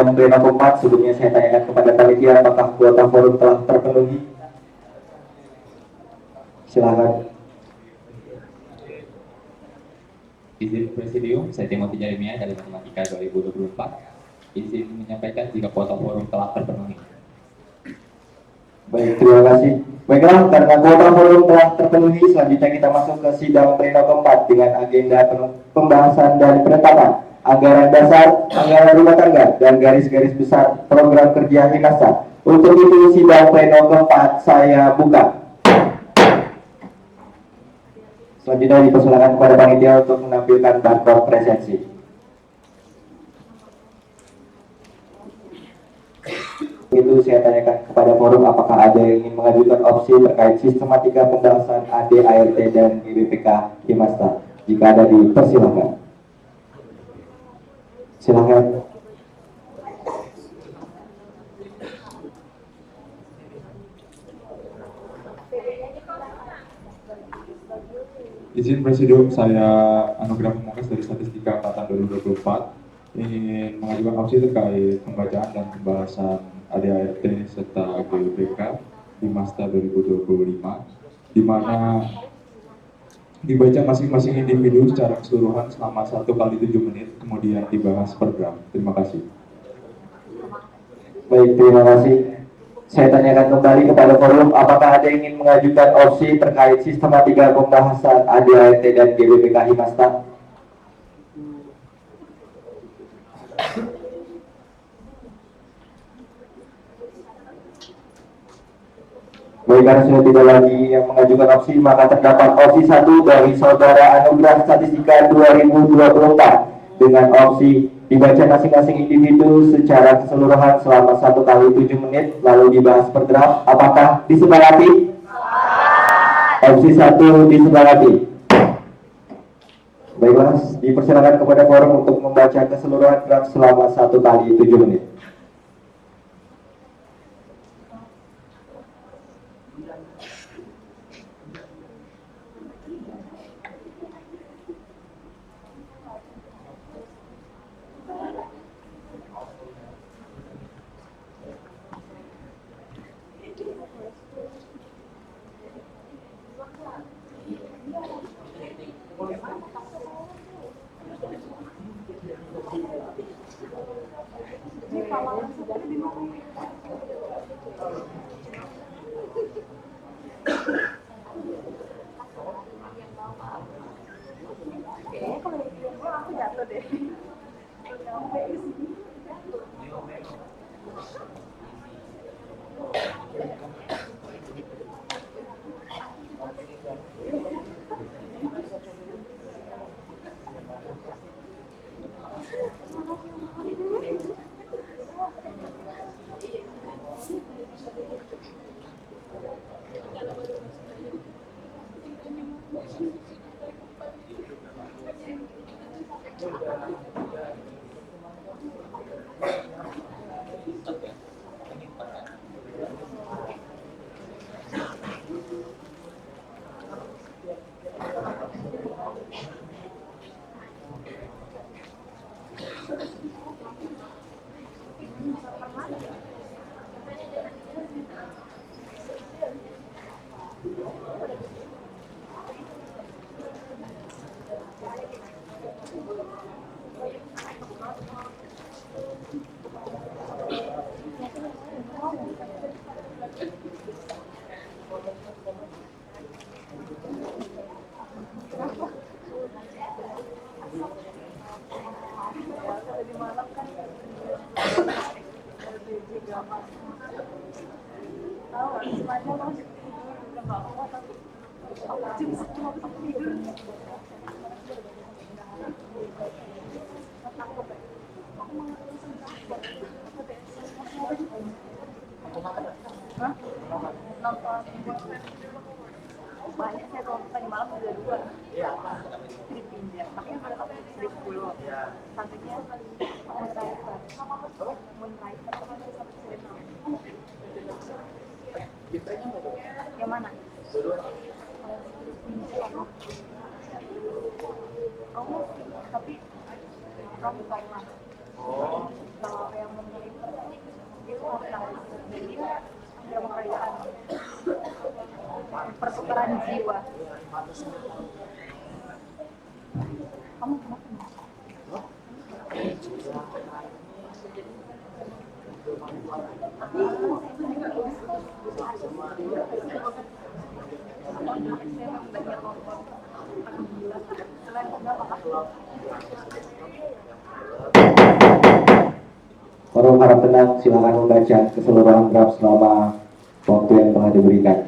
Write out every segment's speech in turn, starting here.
Pleno keempat, sebelumnya saya tanyakan kepada panitia apakah kuota forum telah terpenuhi. Silakan. Izin Presidium, saya Timothy Jeremia dari Matematika 2024. Izin menyampaikan jika kuota forum telah terpenuhi. Baik, terima kasih. Baiklah, karena kuota forum telah terpenuhi, selanjutnya kita masuk ke sidang pleno keempat dengan agenda pembahasan dan penetapan anggaran dasar, anggaran rumah tangga, dan garis-garis besar program kerja Himasta. Untuk itu, sidang pleno keempat saya buka. Selanjutnya dipersilakan kepada panitia untuk menampilkan barcode presensi. Itu saya tanyakan kepada forum apakah ada yang ingin mengajukan opsi terkait sistematika pembahasan AD/ART dan GBPK Himasta. Jika ada, dipersilakan. Silakan. Izin Presidium, saya Anugrah Pamungkas dari Statistika Angkatan 2024 ingin mengajukan opsi terkait pembacaan dan pembahasan AD/ART serta GBK di Masta 2025, di mana dibaca masing-masing individu secara keseluruhan selama 1 kali 7 menit, kemudian dibahas per gram. Terima kasih. Baik, terima kasih. Saya tanyakan kembali kepada forum, apakah ada yang ingin mengajukan opsi terkait sistematika pembahasan AD/ART dan GBPK Himasta? Baik, karena sudah tidak lagi yang mengajukan opsi, maka terdapat opsi 1 dari Saudara Anugrah Statistika 2024 dengan opsi dibaca masing-masing individu secara keseluruhan selama 1 kali 7 menit, lalu dibahas per draft. Apakah disepakati? Opsi 1 disepakati. Baiklah, dipersilakan kepada forum untuk membaca keseluruhan draft selama 1 kali 7 menit. Banyak saya kalau tadi malam udah 2 strip pinjam, tapi yang ada strip 10 satunya Moonlighter yang mana? Kamu tapi kamu kalau yang jiwa. Kamu kenapa? Forum harap tenang, silakan membaca keseluruhan draft selama waktu yang telah diberikan.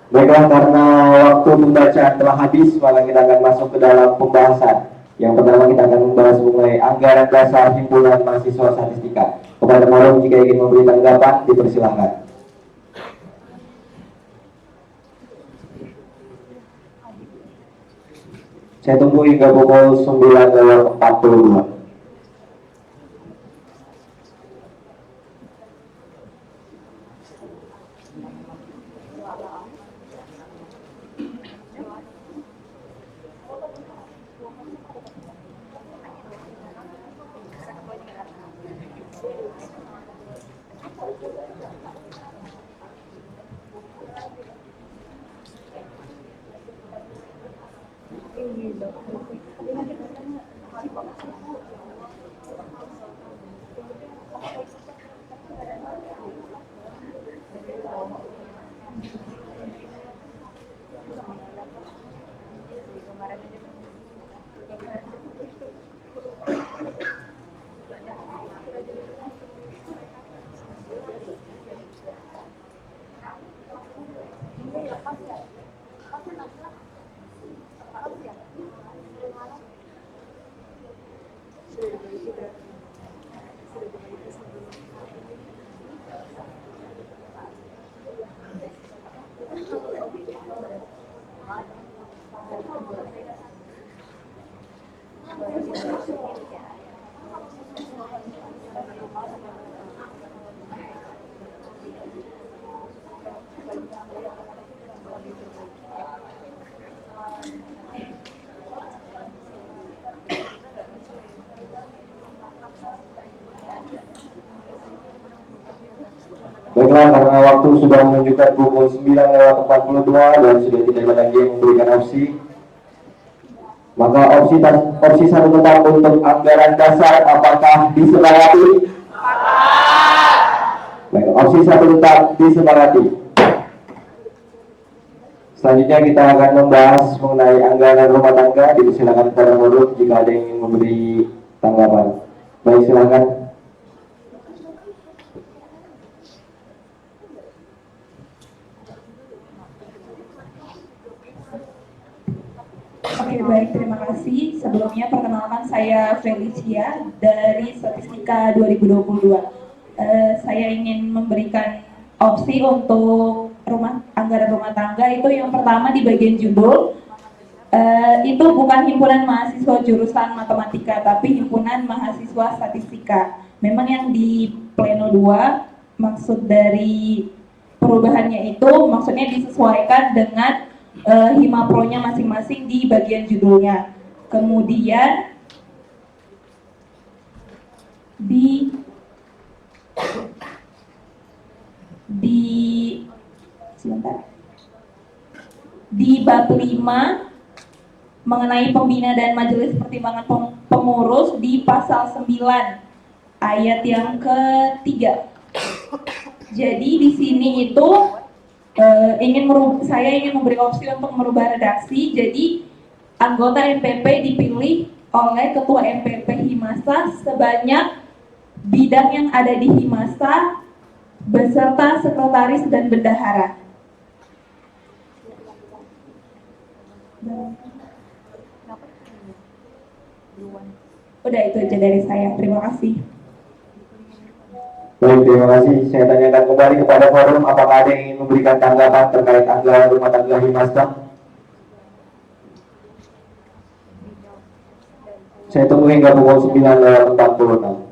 Baiklah, karena waktu pembacaan telah habis, maka kita akan masuk ke dalam pembahasan. Yang pertama kita akan membahas mengenai anggaran dasar himpunan mahasiswa statistika. Kepada Marum, jika ingin memberi tanggapan, dipersilahkan. Saya tunggu hingga pukul 9:42. Baiklah, karena waktu sudah menunjukkan pukul 9:42 dan sudah tidak ada lagi yang memberikan opsi, maka opsi satu tetap untuk anggaran dasar apakah disepakati? Baik, opsi satu tetap disepakati. Selanjutnya kita akan membahas mengenai anggaran rumah tangga. Dipersilakan kepada modul jika ada yang ingin memberi tanggapan. Baik, silakan. Oke, baik, terima kasih. Sebelumnya perkenalkan saya Felicia dari Statistika 2022. Saya ingin memberikan opsi untuk anggaran rumah tangga. Itu yang pertama di bagian judul, itu bukan himpunan mahasiswa jurusan matematika, tapi himpunan mahasiswa statistika. Memang yang di pleno 2, maksud dari perubahannya itu maksudnya disesuaikan dengan Himapronya masing-masing di bagian judulnya. Kemudian di sebentar, di bab 5 mengenai pembina dan majelis pertimbangan pengurus di pasal 9 ayat yang ketiga. Jadi di sini itu saya ingin memberi opsi untuk merubah redaksi. Jadi anggota MPP dipilih oleh ketua MPP Himasa sebanyak bidang yang ada di Himasa beserta sekretaris dan bendahara. Udah, itu aja dari saya. Terima kasih. Baik, terima kasih. Saya tanyakan kembali kepada forum, apakah ada yang ingin memberikan tanggapan terkait anggaran rumah tangga Himasta? Saya tunggu hingga pukul 9:46.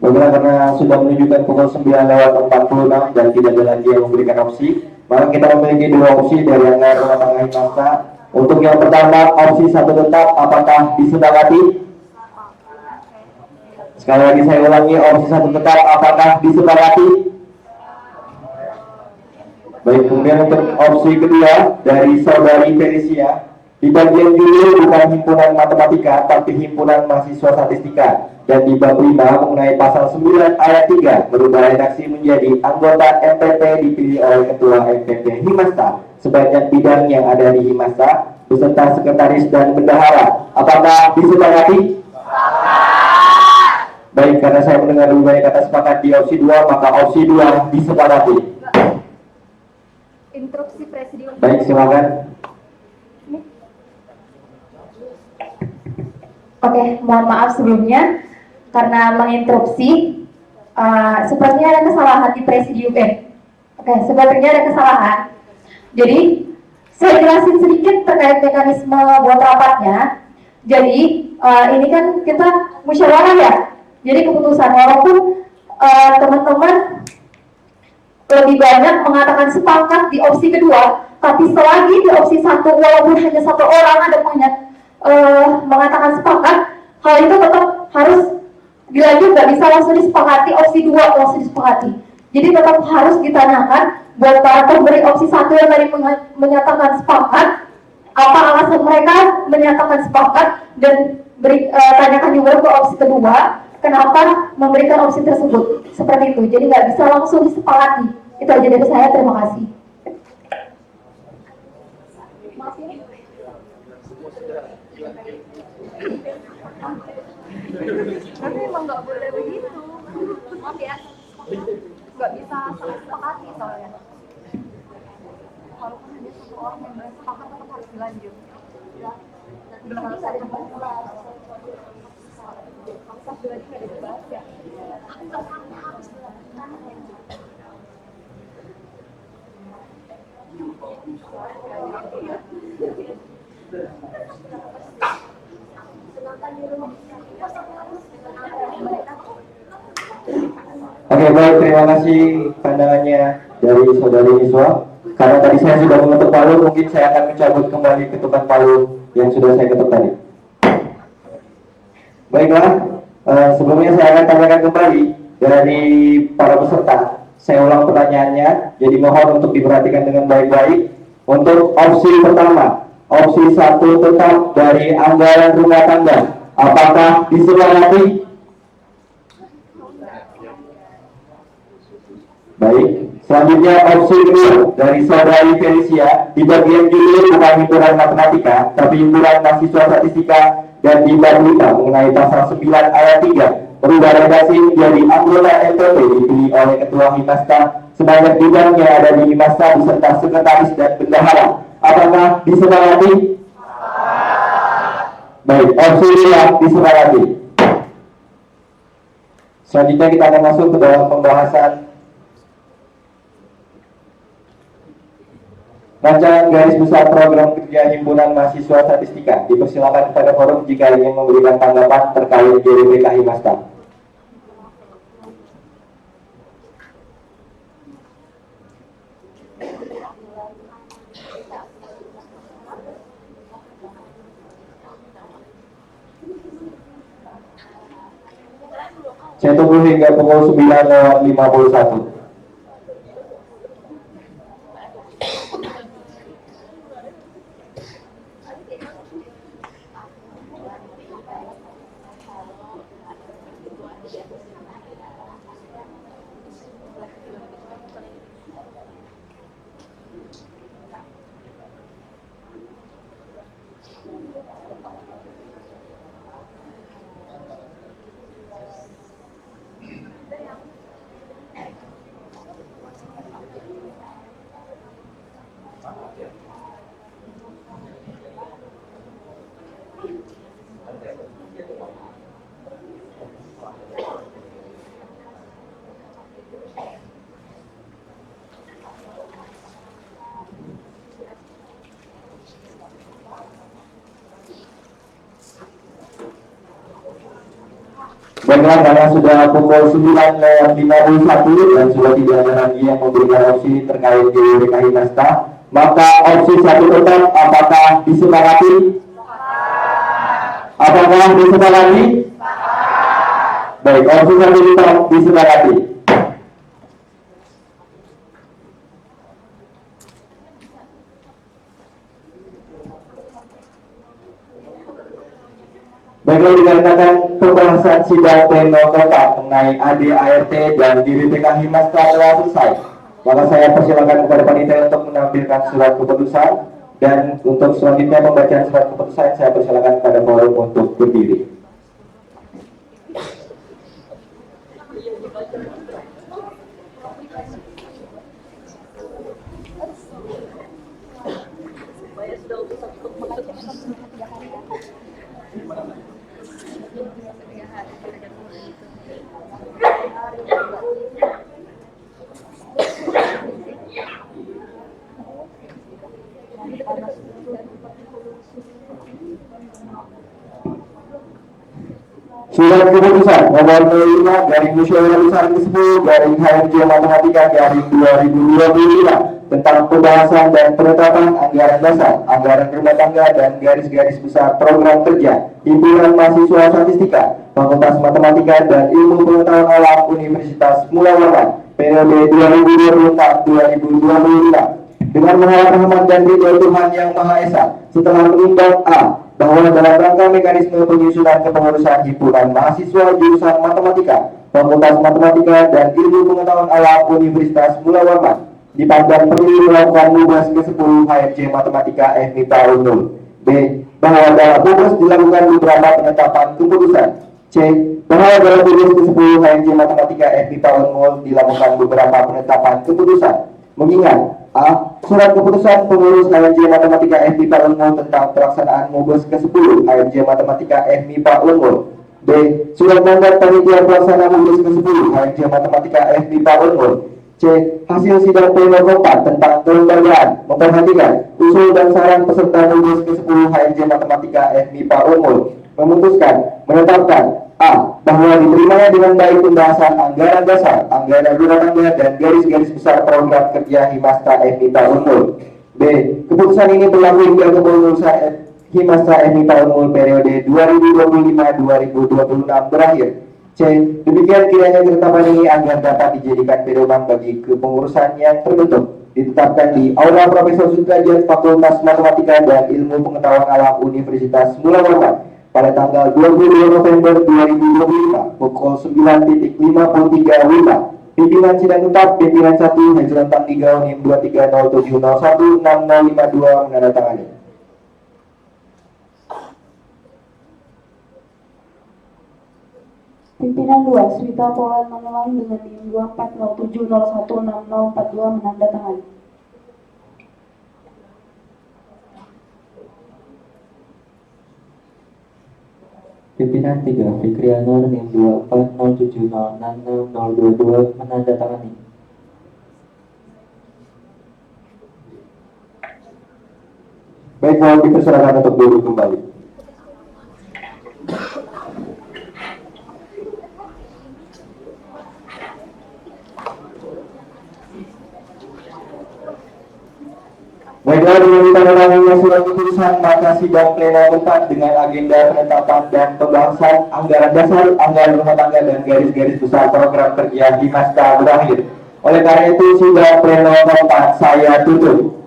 Baiklah, karena sudah menunjukkan pukul 9:46 dan tidak ada lagi yang memberikan opsi, maka kita memiliki dua opsi dari anggaran rumah tangga Himasta. Untuk yang pertama, opsi satu tetap, apakah disepakati? Sekali lagi saya ulangi, opsi satu tetap, apakah disepakati? Baik, kemudian untuk opsi kedua dari saudari Felicia, di bagian judul bukan himpunan matematika, tapi himpunan mahasiswa statistika, dan di bab 5 mengenai pasal 9 ayat 3 merubah redaksi menjadi anggota MPP dipilih oleh ketua MPP Himasta sebanyak bidang yang ada di Himasta beserta sekretaris dan bendahara. Apakah disepakati? Baik, karena saya mendengar lebih banyak kata sepakat di opsi 2, maka opsi 2 disepakati. Instruksi presidium. Baik, silakan. Oke, mohon maaf sebelumnya karena menginterupsi. Sepertinya ada kesalahan di presidium. Sepertinya ada kesalahan. Jadi saya jelasin sedikit terkait mekanisme buat rapatnya. Jadi ini kan kita musyawarah ya. Jadi keputusan walaupun teman-teman lebih banyak mengatakan sepakat di opsi kedua, tapi selagi di opsi satu walaupun hanya satu orang ada banyak mengatakan sepakat, hal itu tetap harus dilanjut, nggak bisa langsung disepakati opsi 2 langsung disepakati. Jadi tetap harus ditanyakan buat para pemberi opsi 1 yang tadi menyatakan sepakat, apa alasan mereka menyatakan sepakat, dan tanyakan juga ke opsi kedua kenapa memberikan opsi tersebut seperti itu. Jadi nggak bisa langsung disepakati. Itu aja dari saya, terima kasih. Tapi emang nggak boleh begitu. Maaf ya, nggak bisa saling sepakati soalnya. Walaupun hanya satu orang yang bersepakat tetap harus dilanjut. Belum harus ada dibahas. Pas lagi nggak ada dibahas ya. Oke, baik, terima kasih pandangannya dari saudari Niswa. Karena tadi saya sudah mengetuk palu, mungkin saya akan mencabut kembali ketukan palu yang sudah saya ketuk tadi. Baiklah, sebelumnya saya akan tanyakan kembali dari para peserta. Saya ulang pertanyaannya, jadi mohon untuk diperhatikan dengan baik-baik. Untuk opsi pertama, opsi 1 tetap dari anggaran rumah tangga, apakah disepakati? Baik, selanjutnya opsi kedua dari saudari Felicia, di bagian judul bukan himpunan matematika, tapi himpunan mahasiswa statistika, dan di bab 5 mengenai pasal 9 ayat 3 berubah redaksi menjadi anggota MPP dipilih oleh ketua Himasta sebanyak bidang yang ada di Himasta beserta sekretaris dan bendahara. Apakah disepakati? Baik, opsi 2 disepakati. Selanjutnya kita akan masuk ke dalam pembahasan rancangan garis besar program kerja himpunan mahasiswa statistika. Dipersilakan kepada forum jika ingin memberikan tanggapan terkait GBPK Himasta. Saya tunggu hingga pukul 9:51. Baiklah, karena sudah pukul 9:51 dan sudah tidak ada lagi yang memberikan opsi terkait GWK Himasta, maka opsi satu tetap apakah disepakati? Apakah disepakati? Baik, opsi satu tetap disepakati. Baiklah, dikarenakan pembahasan sidang pleno kota mengenai ADART dan GWK Himasta telah selesai, maka saya persilakan kepada panitia untuk menampilkan surat keputusan, dan untuk selanjutnya pembacaan surat keputusan saya persilakan kepada forum untuk berdiri. Surat keputusan nomor 05 garing musyawarah besar ke-10 garing HMJ Matematika garing 2025 tentang pembahasan dan penetapan anggaran dasar, anggaran rumah tangga dan garis-garis besar program kerja himpunan mahasiswa statistika Fakultas Matematika dan Ilmu Pengetahuan Alam Universitas Mula Warman periode 2024-2025 dengan mengharap rahmat dan ridho Tuhan Yang Maha Esa setelah menimbang A, bahwa dalam rangka mekanisme penyusunan kepengurusan himpunan mahasiswa jurusan Matematika Fakultas Matematika dan Ilmu Pengetahuan Alam Universitas Mula Warman dipandang perlu melakukan mugas ke-10 HMJ Matematika FMIPA Unmul. B, bahwa dalam mugas dilakukan beberapa penetapan keputusan. C, bahwa dalam mugas ke-10 HMJ Matematika FMIPA Unmul dilakukan beberapa penetapan keputusan. Mengingat A, surat keputusan pengurus HMJ Matematika FMIPA Unmul tentang pelaksanaan mugas ke-10 HMJ Matematika FMIPA Unmul. B, surat mandat panitia pelaksana mugas ke-10 HMJ Matematika FMIPA Unmul. C, hasil sidang pleno keempat tentang kelembagaan memperhatikan usul dan saran peserta mugas ke-10 HMJ Matematika FMIPA Unmul, memutuskan menetapkan A, bahwa diterimanya dengan baik pembahasan anggaran dasar, anggaran rumah tangga dan garis-garis besar program kerja Himasta FMIPA Unmul. B, keputusan ini berlaku hingga kepengurusan Himasta FMIPA Unmul periode 2025-2026 berakhir. C, demikian kiranya ketetapan ini agar dapat dijadikan pedoman bagi kepengurusan yang terbentuk ditetapkan di Aula Profesor Sudrajat Fakultas Matematika dan Ilmu Pengetahuan Alam Universitas Mula Warman pada tanggal 22 November 2025 pukul 9.53 WIB. Pimpinan sidang tetap pimpinan 1 Hejran Tangdigau NIM 2307016052 menandatangani. Pimpinan 2 Swita Polan Manulang dengan NIM 2407016042 menandatangani. Pimpinan 3 Fikrianur NIM 2407066022 menandatangani. Baik, mohon dipersilakan untuk duduk kembali. Baiklah, dengan ditandatangani surat keputusan, maka sidang pleno keempat dengan agenda penetapan dan pembahasan anggaran dasar, anggaran rumah tangga dan garis-garis besar program kerja Himasta berakhir. Oleh karena itu, sidang pleno keempat saya tutup.